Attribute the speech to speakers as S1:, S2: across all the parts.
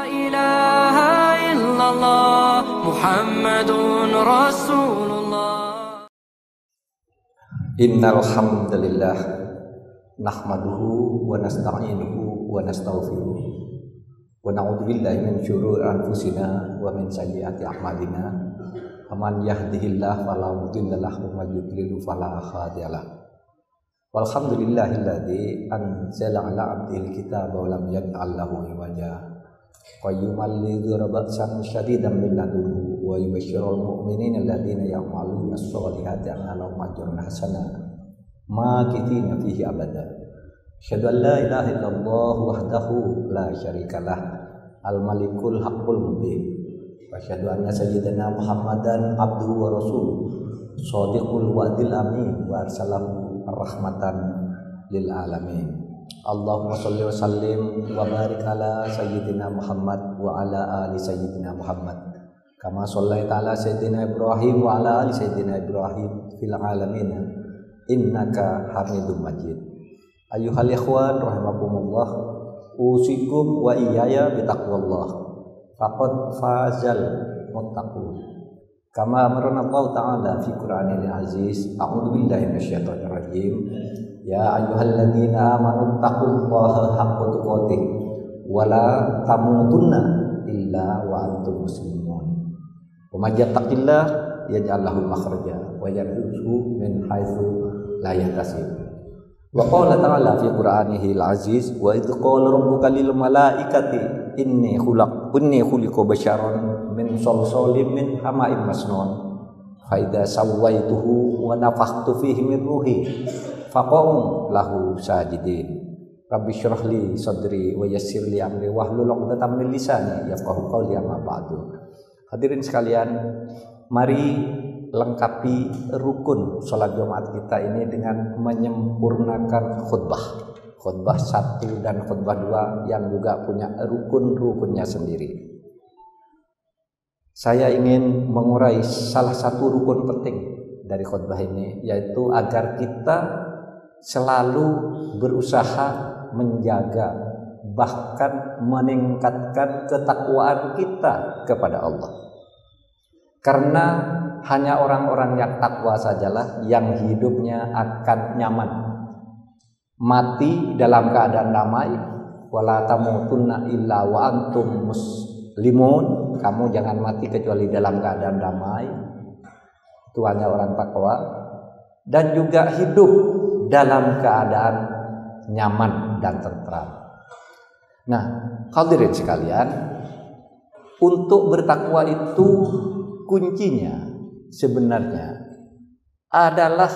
S1: إله إلا الله محمد رسول الله.
S2: Innal hamdalillah nahmaduhu wa nasta'inuhu wa nastaghfiruh wa na'udzu billahi min syururi anfusina wa min sayyiati a'malina. Man yahdihillahu fala mudilla lahu wa man yudlil fala hadiya lahu. Walhamdulillahilladzi anzala 'ala 'abdihil kitaba wa lam yaj'al lahu iwaja qayyuman lidhura ba'san syadidan min ladunhu wa yubashshirul mu'minina alladziina ya'maluna ash-sholihati anna lahum ajran hasanah makithina fihi abada. Asyhadu an la ilaha illallah wahdahu la syarikalah al-malikul haqqul mubin wa asyhadu anna sayyidana Muhammadan abduhu wa rasuluh shadiqul wa'dil amin wa arsalahu rahmatan lil alamin. Allahumma sholli wa sallim wa barik ala sayyidina Muhammad wa ala ali sayyidina Muhammad kama shallaita ala sayyidina Ibrahim wa ala ali sayyidina Ibrahim fil alamin innaka Hamidum Majid. Ayyuhal ikhwan rahimakumullah, usikum wa iyaya bitaqwallah faqad fazal muttaqun. Kama amarna Allah Ta'ala fi Qur'anil Aziz. A'udzu billahi minasyaitonir rajim. Ya ayyuhalladzina amanu taqullaha haqqa tuqatih wa la tamutunna illa wa antum muslimun. Wa may yattaqillah yaj'al lahu makhraja wa yarzuqhu min haitsu la yahtasib. Wa qala ta'ala fi Qur'anihil Aziz wa idz qala rabbuka lil malaikati inni khuliqu basyaran min salsalin min hama'in masnun fa idza sawaituhu wa nafakhtu fihi min ruhi faqum lahu sajidin. Rabbi shrah li sadri wa yassir li amri wahlul 'uqdatam min lisani yafqahu qawli amma ba'du. Hadirin sekalian, mari lengkapi rukun sholat Jumat kita ini dengan menyempurnakan khutbah 1 dan khutbah 2 yang juga punya rukun-rukunnya sendiri. Saya ingin mengurai salah satu rukun penting dari khutbah ini, yaitu agar kita selalu berusaha menjaga bahkan meningkatkan ketakwaan kita kepada Allah. Karena hanya orang-orang yang takwa sajalah yang hidupnya akan nyaman, mati dalam keadaan damai. Wala tamutunna illa wa antum muslimun. Kamu jangan mati kecuali dalam keadaan damai. Itu hanya orang takwa. Dan juga hidup dalam keadaan nyaman dan tentram. Nah, hadirin sekalian, untuk bertakwa itu kuncinya sebenarnya adalah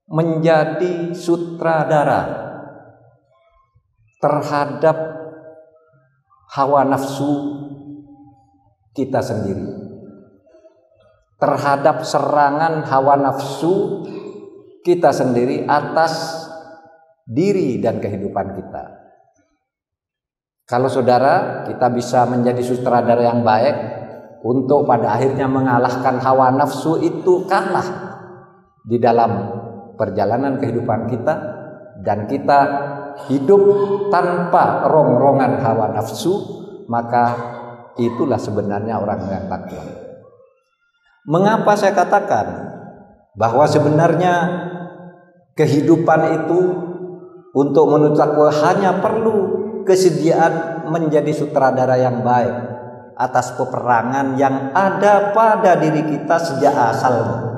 S2: menjadi sutradara terhadap hawa nafsu kita sendiri, terhadap serangan hawa nafsu kita sendiri atas diri dan kehidupan kita. Kalau saudara kita bisa menjadi sutradara yang baik untuk pada akhirnya mengalahkan hawa nafsu itu kalah di dalam perjalanan kehidupan kita, dan kita hidup tanpa rongrongan hawa nafsu, maka itulah sebenarnya orang yang takwa. Mengapa saya katakan bahwa sebenarnya kehidupan itu untuk menuju takwa hanya perlu kesediaan menjadi sutradara yang baik atas peperangan yang ada pada diri kita sejak asalnya.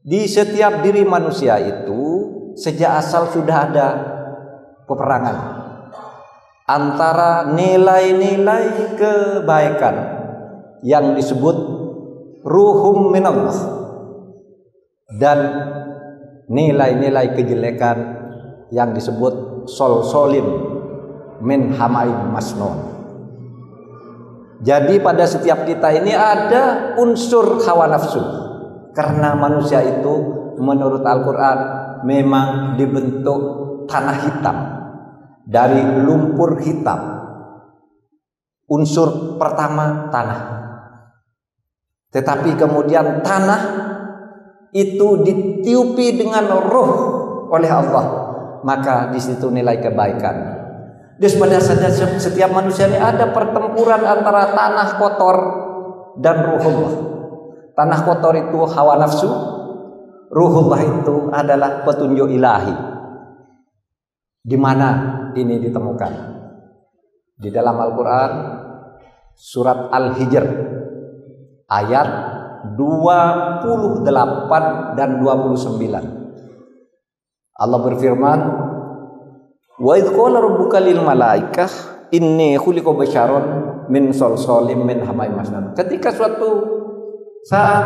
S2: Di setiap diri manusia itu sejak asal sudah ada peperangan antara nilai-nilai kebaikan yang disebut ruhum minallah dan nilai-nilai kejelekan yang disebut solsolim min hamaim masnun. Jadi pada setiap kita ini ada unsur hawa nafsu, karena manusia itu menurut Al-Quran memang dibentuk tanah hitam, dari lumpur hitam. Unsur pertama tanah, tetapi kemudian tanah itu ditiupi dengan roh oleh Allah, maka di situ nilai kebaikan. Jadi pada setiap manusia ini ada pertempuran antara tanah kotor dan ruhullah. Tanah kotor itu hawa nafsu, ruhullah itu adalah petunjuk ilahi. Di mana ini ditemukan? Di dalam Al-Quran surat Al-Hijr ayat 28 dan 29. Allah berfirman, wa idh qala rabbuka lil malaikah inni khuliqu basyaron min salsalim min hama'in masnun. Ketika suatu saat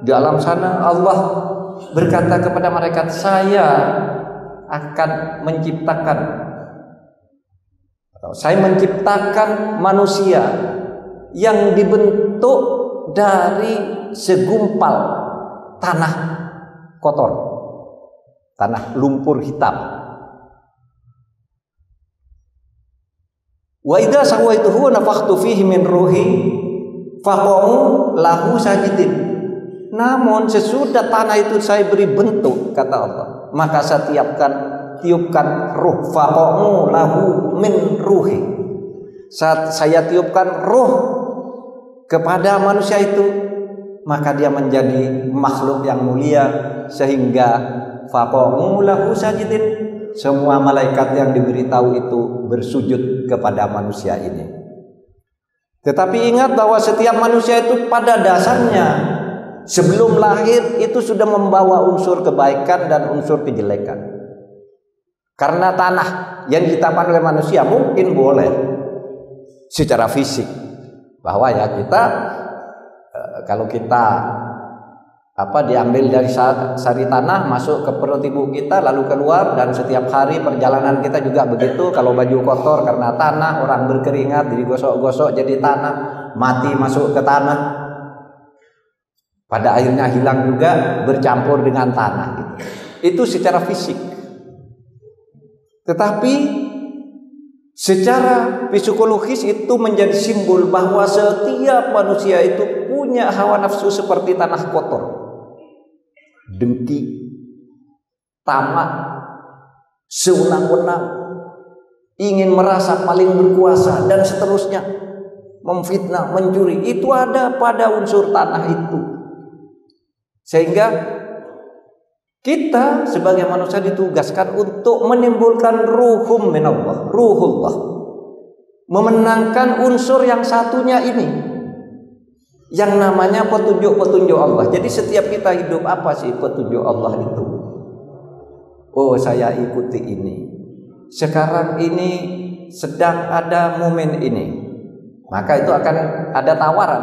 S2: di alam sana Allah berkata kepada malaikat, saya akan menciptakan atau saya menciptakan manusia yang dibentuk dari segumpal tanah kotor, tanah lumpur hitam. Wa idza sawaituhu nafakhtu fihi min ruhi faqa'u lahu sajidin. Namun sesudah tanah itu saya beri bentuk, kata Allah, maka saya tiupkan ruh, faqa'u lahu min ruhi. Saat saya tiupkan ruh kepada manusia itu, maka dia menjadi makhluk yang mulia, sehingga faqa'u lahu sajidin. Semua malaikat yang diberitahu itu bersujud kepada manusia ini. Tetapi ingat bahwa setiap manusia itu pada dasarnya sebelum lahir itu sudah membawa unsur kebaikan dan unsur kejelekan. Karena tanah yang diciptakan oleh manusia mungkin boleh secara fisik, bahwa ya kita kalau kita diambil dari sari tanah masuk ke perut ibu kita lalu keluar, dan setiap hari perjalanan kita juga begitu. Kalau baju kotor karena tanah, orang berkeringat digosok-gosok jadi tanah, mati masuk ke tanah, pada akhirnya hilang juga bercampur dengan tanah gitu. Itu secara fisik. Tetapi secara psikologis itu menjadi simbol bahwa setiap manusia itu punya hawa nafsu seperti tanah kotor. Dengki, tamak, sewenang-wenang, ingin merasa paling berkuasa, dan seterusnya, memfitnah, mencuri, itu ada pada unsur tanah itu. Sehingga kita sebagai manusia ditugaskan untuk menimbulkan ruhum minallah, ruhullah, memenangkan unsur yang satunya ini, yang namanya petunjuk-petunjuk Allah. Jadi setiap kita hidup, apa sih petunjuk Allah itu? Oh, saya ikuti ini. Sekarang ini sedang ada momen ini. Maka itu akan ada tawaran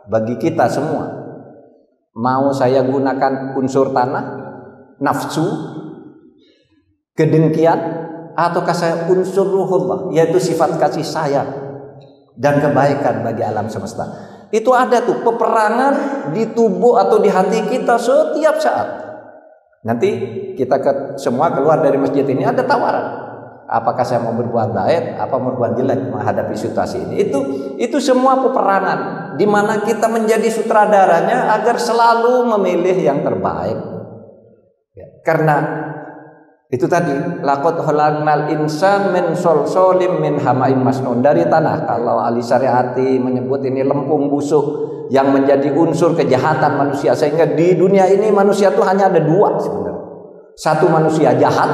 S2: bagi kita semua. Mau saya gunakan unsur tanah, nafsu, kedengkian, ataukah saya unsur ruhullah, yaitu sifat kasih sayang dan kebaikan bagi alam semesta. Itu ada tuh peperangan di tubuh atau di hati kita setiap saat. Nanti kita semua keluar dari masjid ini ada tawaran. Apakah saya mau berbuat baik, apa berbuat jelek menghadapi situasi ini? Itu semua peperangan di mana kita menjadi sutradaranya agar selalu memilih yang terbaik. Ya, karena itu tadi laqad khalaqnal insan min salsalim min hama'in masnun, dari tanah. Kalau Ali Syariati menyebut ini lempung busuk yang menjadi unsur kejahatan manusia, sehingga di dunia ini manusia itu hanya ada dua sebenarnya. Satu manusia jahat,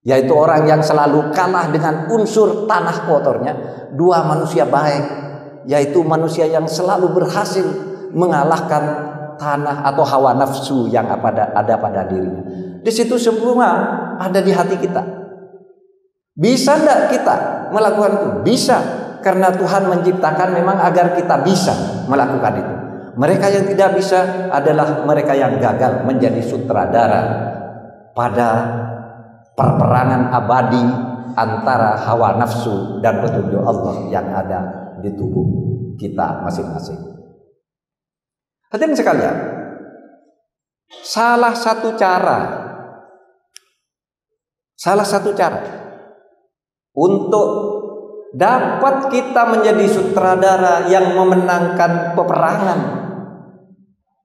S2: yaitu orang yang selalu kalah dengan unsur tanah kotornya. Dua manusia baik, yaitu manusia yang selalu berhasil mengalahkan tanah atau hawa nafsu yang ada pada dirinya. Di situ semua ada di hati kita. Bisa tidak kita melakukan itu? Bisa, karena Tuhan menciptakan memang agar kita bisa melakukan itu. Mereka yang tidak bisa adalah mereka yang gagal menjadi sutradara pada perperangan abadi antara hawa nafsu dan petunjuk Allah yang ada di tubuh kita masing-masing. Hadirin sekalian, salah satu cara untuk dapat kita menjadi sutradara yang memenangkan peperangan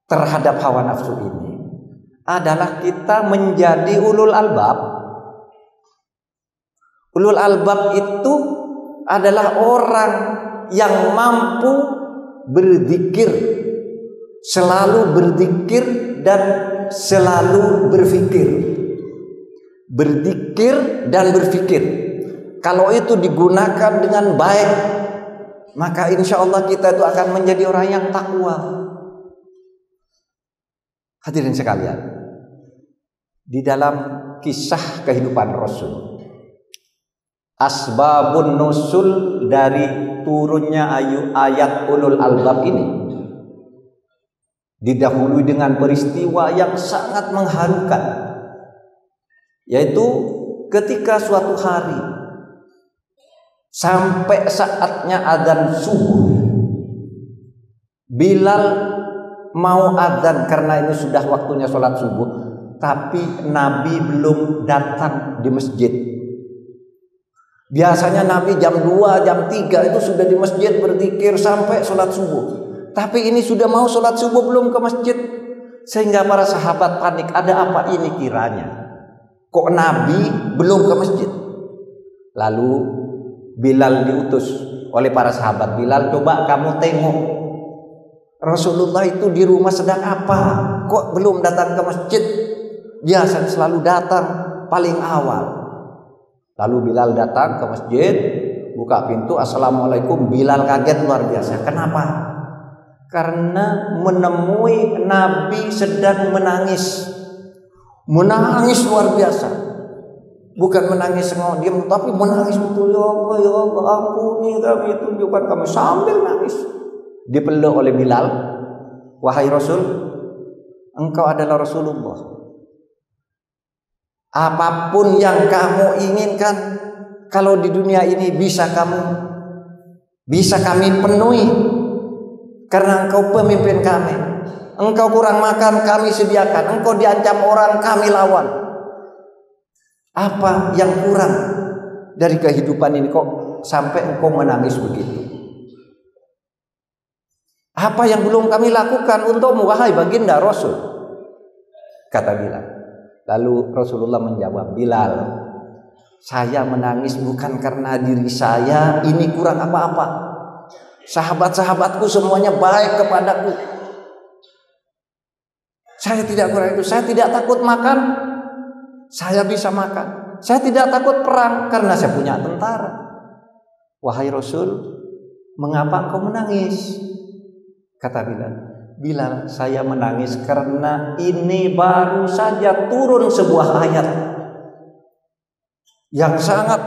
S2: terhadap hawa nafsu ini adalah kita menjadi ulul albab. Ulul albab itu adalah orang yang mampu berzikir, selalu berzikir dan selalu berfikir. Berzikir dan berfikir. Kalau itu digunakan dengan baik, maka insya Allah kita itu akan menjadi orang yang takwa. Hadirin sekalian, di dalam kisah kehidupan Rasul, asbabun nusul dari turunnya ayat ulul albab ini didahului dengan peristiwa yang sangat mengharukan, yaitu ketika suatu hari sampai saatnya adzan subuh, Bilal mau adzan karena ini sudah waktunya sholat subuh, tapi Nabi belum datang di masjid. Biasanya Nabi jam 2, jam 3 itu sudah di masjid berzikir sampai sholat subuh. Tapi ini sudah mau sholat subuh belum ke masjid. Sehingga para sahabat panik, ada apa ini kiranya? Kok Nabi belum ke masjid? Lalu Bilal diutus oleh para sahabat. Bilal, coba kamu tengok Rasulullah itu di rumah sedang apa? Kok belum datang ke masjid? Biasanya selalu datang paling awal. Lalu Bilal datang ke masjid, buka pintu, assalamualaikum. Bilal kaget luar biasa. Kenapa? Karena menemui Nabi sedang menangis. Menangis luar biasa. Bukan menangis diam, tapi menangis betul. Ya Allah, ampuni kami, tunjukkan kami, sambil nangis. Dipeluk oleh Bilal. Wahai Rasul, engkau adalah Rasulullah. Apapun yang kamu inginkan, kalau di dunia ini bisa kami penuhi, karena engkau pemimpin kami. Engkau kurang makan, kami sediakan. Engkau diancam orang, kami lawan. Apa yang kurang dari kehidupan ini kok sampai engkau menangis begitu? Apa yang belum kami lakukan untukmu, wahai baginda Rasul? Kata Bilal. Lalu Rasulullah menjawab, Bilal, saya menangis bukan karena diri saya ini kurang apa-apa. Sahabat-sahabatku semuanya baik kepadaku. Saya tidak kurang itu. Saya tidak takut makan, saya bisa makan. Saya tidak takut perang karena saya punya tentara. Wahai Rasul, mengapa engkau menangis? Kata Bilal, Bilal, saya menangis karena ini baru saja turun sebuah ayat yang sangat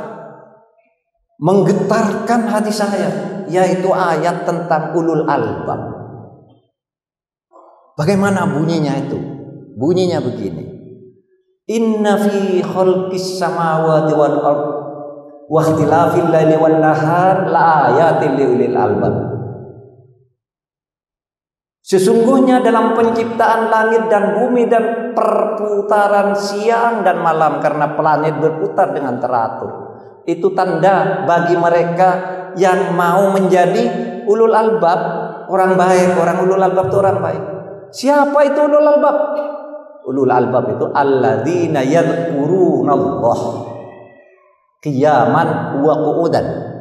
S2: menggetarkan hati saya, yaitu ayat tentang ulul albab. Bagaimana bunyinya itu? Bunyinya begini. Inna fi khalqis samawati wal ardh wa ikhtilafil laili wan nahar la ayatil liulil albab. Sesungguhnya dalam penciptaan langit dan bumi dan perputaran siang dan malam, karena planet berputar dengan teratur, itu tanda bagi mereka yang mau menjadi ulul albab, orang baik. Orang ulul albab itu orang baik. Siapa itu ulul albab? Ulul albab itu alladzina yadhkurunallah qiyaman wa qu'udan.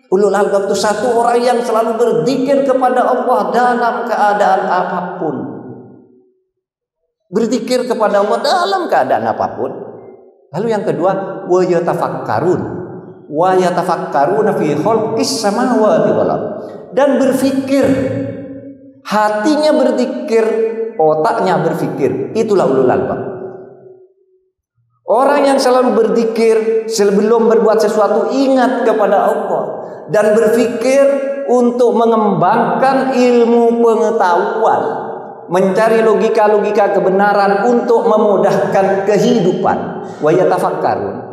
S2: Ulul albab itu satu orang yang selalu berzikir kepada Allah dalam keadaan apapun. Berzikir kepada Allah dalam keadaan apapun. Lalu yang kedua, wa yatafakkaruna fi khalqis samawati wal ardh. Dan berfikir, hatinya berzikir, otaknya berfikir. Itulah ulul albab. Orang yang selalu berzikir sebelum berbuat sesuatu, ingat kepada Allah dan berpikir untuk mengembangkan ilmu pengetahuan, mencari logika-logika kebenaran untuk memudahkan kehidupan. Wa yatafakkarun.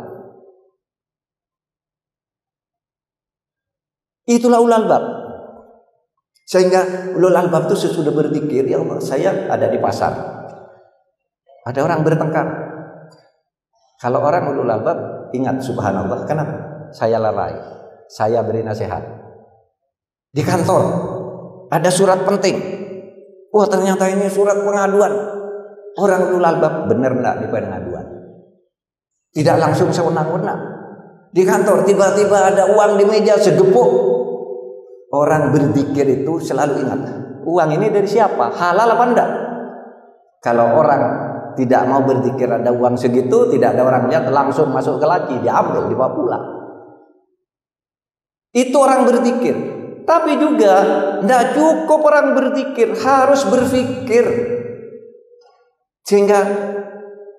S2: Itulah ulul albab. Sehingga ulul albab itu sesudah berzikir, ya Allah, saya ada di pasar, ada orang bertengkar. Kalau orang ulul albab, ingat subhanallah, kenapa? Saya lerai, saya beri nasihat. Di kantor ada surat penting. Wah, ternyata ini surat pengaduan. Orang ulul albab, benar enggak di pengaduan? Tidak langsung sewenang-wenang. Di kantor tiba-tiba ada uang di meja segepuk. Orang berzikir itu selalu ingat, uang ini dari siapa? Halal apa enggak? Kalau orang tidak mau berzikir ada uang segitu, tidak ada orang lihat, langsung masuk ke laci, diambil, dibawa pulang. Itu orang berzikir. Tapi juga tidak cukup orang berzikir, harus berpikir. Sehingga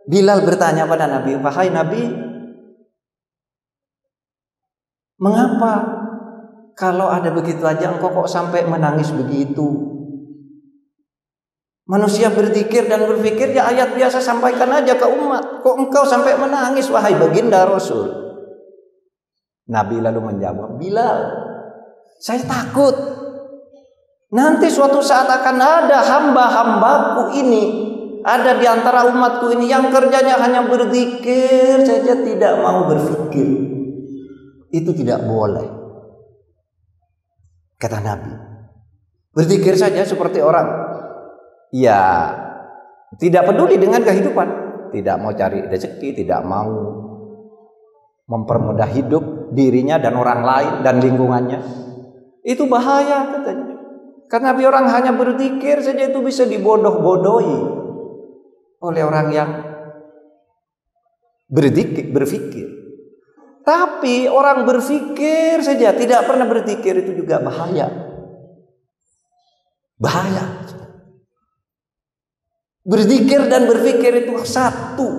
S2: Bilal bertanya pada Nabi, "Wahai Nabi, mengapa kalau ada begitu aja engkau kok sampai menangis begitu? Manusia berzikir dan berpikir ya ayat biasa, sampaikan aja ke umat. Kok engkau sampai menangis wahai baginda Rasul?" Nabi lalu menjawab, "Bilal, saya takut nanti suatu saat akan ada hamba-hambaku ini, ada di antara umatku ini yang kerjanya hanya berzikir saja, tidak mau berpikir. Itu tidak boleh." Kata Nabi, berzikir saja seperti orang ya tidak peduli dengan kehidupan, tidak mau cari rezeki, tidak mau mempermudah hidup dirinya dan orang lain dan lingkungannya. Itu bahaya katanya. Karena orang hanya berzikir saja itu bisa dibodoh-bodohi oleh orang yang berpikir. Tapi orang berpikir saja tidak pernah berzikir itu juga bahaya. Bahaya. Berzikir dan berpikir itu satu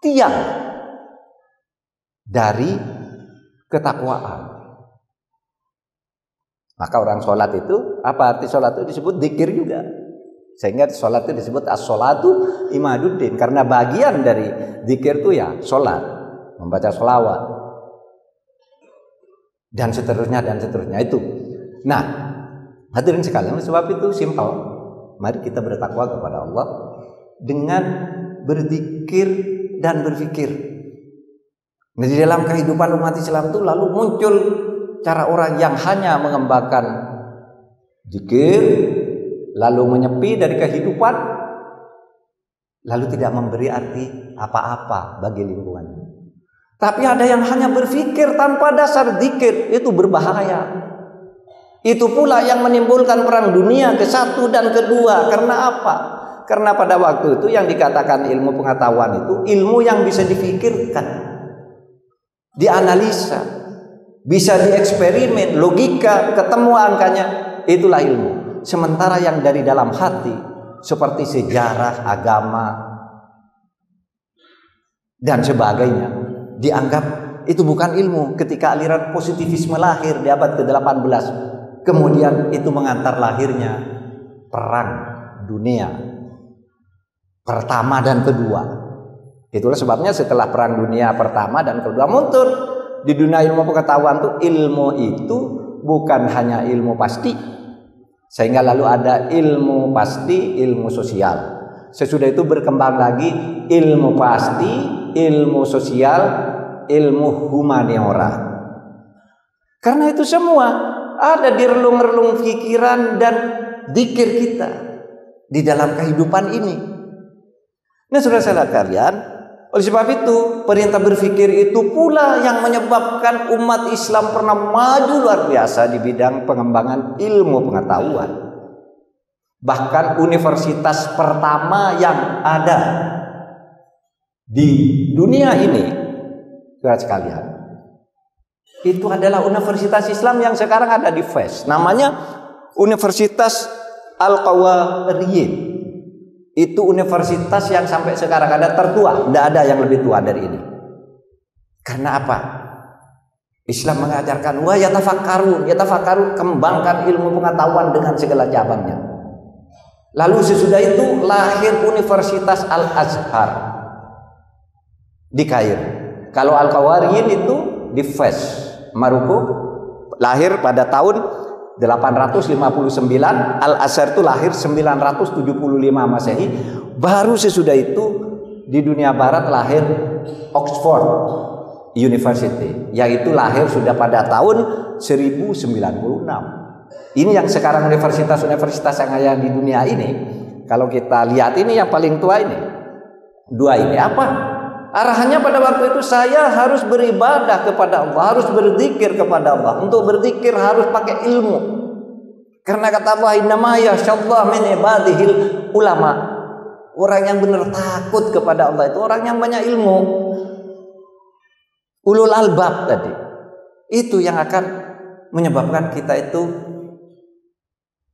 S2: tiang dari ketakwaan. Maka orang sholat itu, apa arti sholat itu disebut zikir juga. Sehingga sholat itu disebut as-sholatu imaduddin. Karena bagian dari zikir itu ya sholat, membaca sholawat, dan seterusnya itu. Nah, hadirin sekalian, sebab itu simpel. Mari kita bertakwa kepada Allah dengan berzikir dan berpikir. Nah, di dalam kehidupan umat Islam itu lalu muncul cara orang yang hanya mengembangkan zikir, lalu menyepi dari kehidupan, lalu tidak memberi arti apa-apa bagi lingkungannya. Tapi ada yang hanya berpikir tanpa dasar zikir, itu berbahaya. Itu pula yang menimbulkan perang dunia ke-1 dan ke-2. Karena apa? Karena pada waktu itu yang dikatakan ilmu pengetahuan itu ilmu yang bisa difikirkan, dianalisa, bisa dieksperimen, logika, ketemu angkanya, itulah ilmu. Sementara yang dari dalam hati seperti sejarah, agama dan sebagainya dianggap itu bukan ilmu. Ketika aliran positivisme lahir di abad ke-18, kemudian itu mengantar lahirnya perang dunia pertama dan kedua. Itulah sebabnya setelah perang dunia pertama dan kedua muncul di dunia ilmu pengetahuan itu, ilmu itu bukan hanya ilmu pasti. Sehingga lalu ada ilmu pasti, ilmu sosial. Sesudah itu berkembang lagi ilmu pasti, ilmu sosial, ilmu humaniora. Karena itu semua ada di relung-relung pikiran dan zikir kita di dalam kehidupan ini. Nah, saudara-saudara kalian, oleh sebab itu perintah berpikir itu pula yang menyebabkan umat Islam pernah maju luar biasa di bidang pengembangan ilmu pengetahuan. Bahkan universitas pertama yang ada di dunia ini, saudara sekalian, itu adalah universitas Islam yang sekarang ada di Fes. Namanya Universitas Al-Qawariyyin. Itu universitas yang sampai sekarang ada tertua. Tidak ada yang lebih tua dari ini. Karena apa? Islam mengajarkan wa yatafakkarun, kembangkan ilmu pengetahuan dengan segala cabangnya. Lalu sesudah itu lahir Universitas Al-Azhar di Kairo. Kalau Al-Qawariyyin itu di Fes, Maroko, lahir pada tahun 859, Al-Azhar itu lahir 975 Masehi. Baru sesudah itu di dunia barat lahir Oxford University, yaitu lahir sudah pada tahun 1096. Ini yang sekarang universitas-universitas yang ada di dunia ini. Kalau kita lihat ini yang paling tua ini, dua ini apa? Arahannya pada waktu itu saya harus beribadah kepada Allah, harus berzikir kepada Allah. Untuk berzikir harus pakai ilmu. Karena kata Allah, innama yakhshallah min ibadihil ulama. Orang yang benar takut kepada Allah itu orang yang banyak ilmu. Ulul albab tadi. Itu yang akan menyebabkan kita itu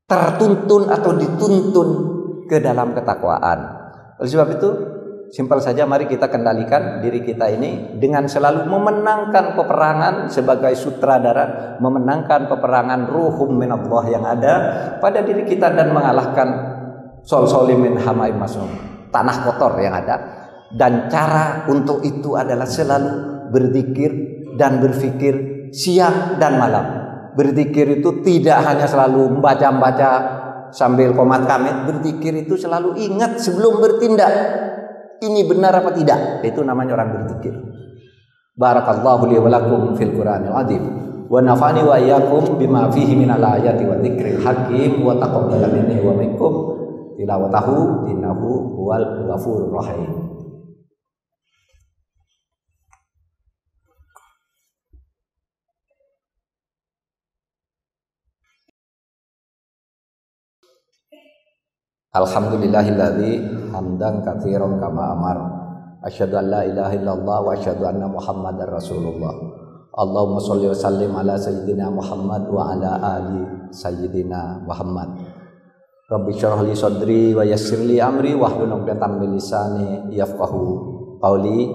S2: tertuntun atau dituntun ke dalam ketakwaan. Oleh sebab itu, simpel saja, mari kita kendalikan diri kita ini dengan selalu memenangkan peperangan sebagai sutradara, memenangkan peperangan ruhum minallah yang ada pada diri kita dan mengalahkan sol-solimin hamaim masum, tanah kotor yang ada. Dan cara untuk itu adalah selalu berzikir dan berfikir siang dan malam. Berzikir itu tidak hanya selalu membaca-baca sambil komat kamit. Berzikir itu selalu ingat sebelum bertindak, ini benar apa tidak. Itu namanya orang berzikir. Barakallahu li wa lakum fil Qur'anil azim wa nafa'ani wa iyyakum bima fihi minal ayati wa dzikril hakim wa taqabbala minni wa minkum tilawatahu innahu huwal ghafurur rahim. Alhamdulillahilladzi hamdan katsiran kama amar. Asyhadu an la ilaha illallah wa asyhadu anna Muhammadar Rasulullah. Allahumma sholli wa sallim ala sayyidina Muhammad wa ala ali sayyidina Muhammad. Rabbi syrah li sadri wa yassir li amri wahlul 'uqdatam min lisani yafqahu qawli.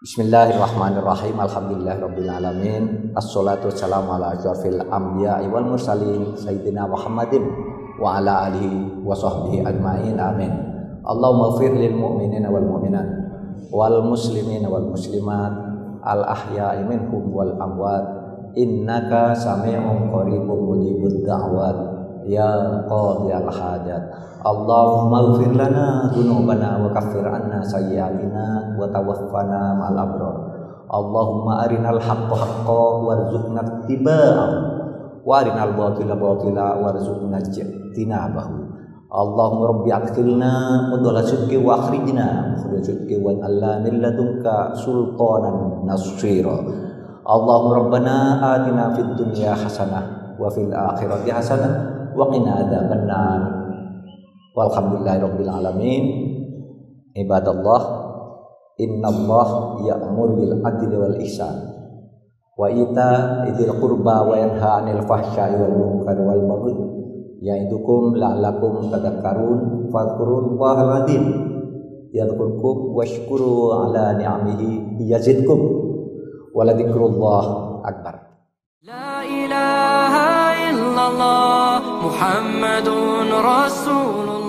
S2: Bismillahirrahmanirrahim. Alhamdulillahirabbil alamin. Assalatu wassalamu ala asyrafil anbiya'i wal mursalin sayyidina Muhammadin wa ala alihi wa sahbihi ajma'in. Amin. Allahumma ighfir lil mu'minina wal mu'minat wal muslimina wal muslimat al ahya'i minhum wal amwat innaka sami'un qaribun mujibud da'wat ya qadiyal hajat. Allahumma ighfir lana dzunubana wa kaffir anna sayyi'atina wa tawaffana ma'al abrar. Allahumma arinal haqqo haqqan warzuqna ittiba'ahu wa arinal batila batila warzuqna ijtinabahu. Allahumma rabbi adkhilna mudkhala sidqi wa akhrijna mukhraj sidqi wa alla min ladunka sultanan nasira. Allahumma rabbana atina fid dunya hasanah wa fil akhirati hasanah wa qina adzabannar. Walhamdulillahirabbil alamin. Ibadallah, innallaha ya'muru bil adli wal ihsan wa ita'il qurba wa yanha 'anil fahsya'i wal munkari wal baghi ya'idukum la'allakum tadhakkarun. Fadhkurullahal azim yadhkurkum washkuru 'ala ni'amihi yazidkum wa ladzikrullahi akbar.
S1: La ilaha illallah Muhammadun Rasulullah.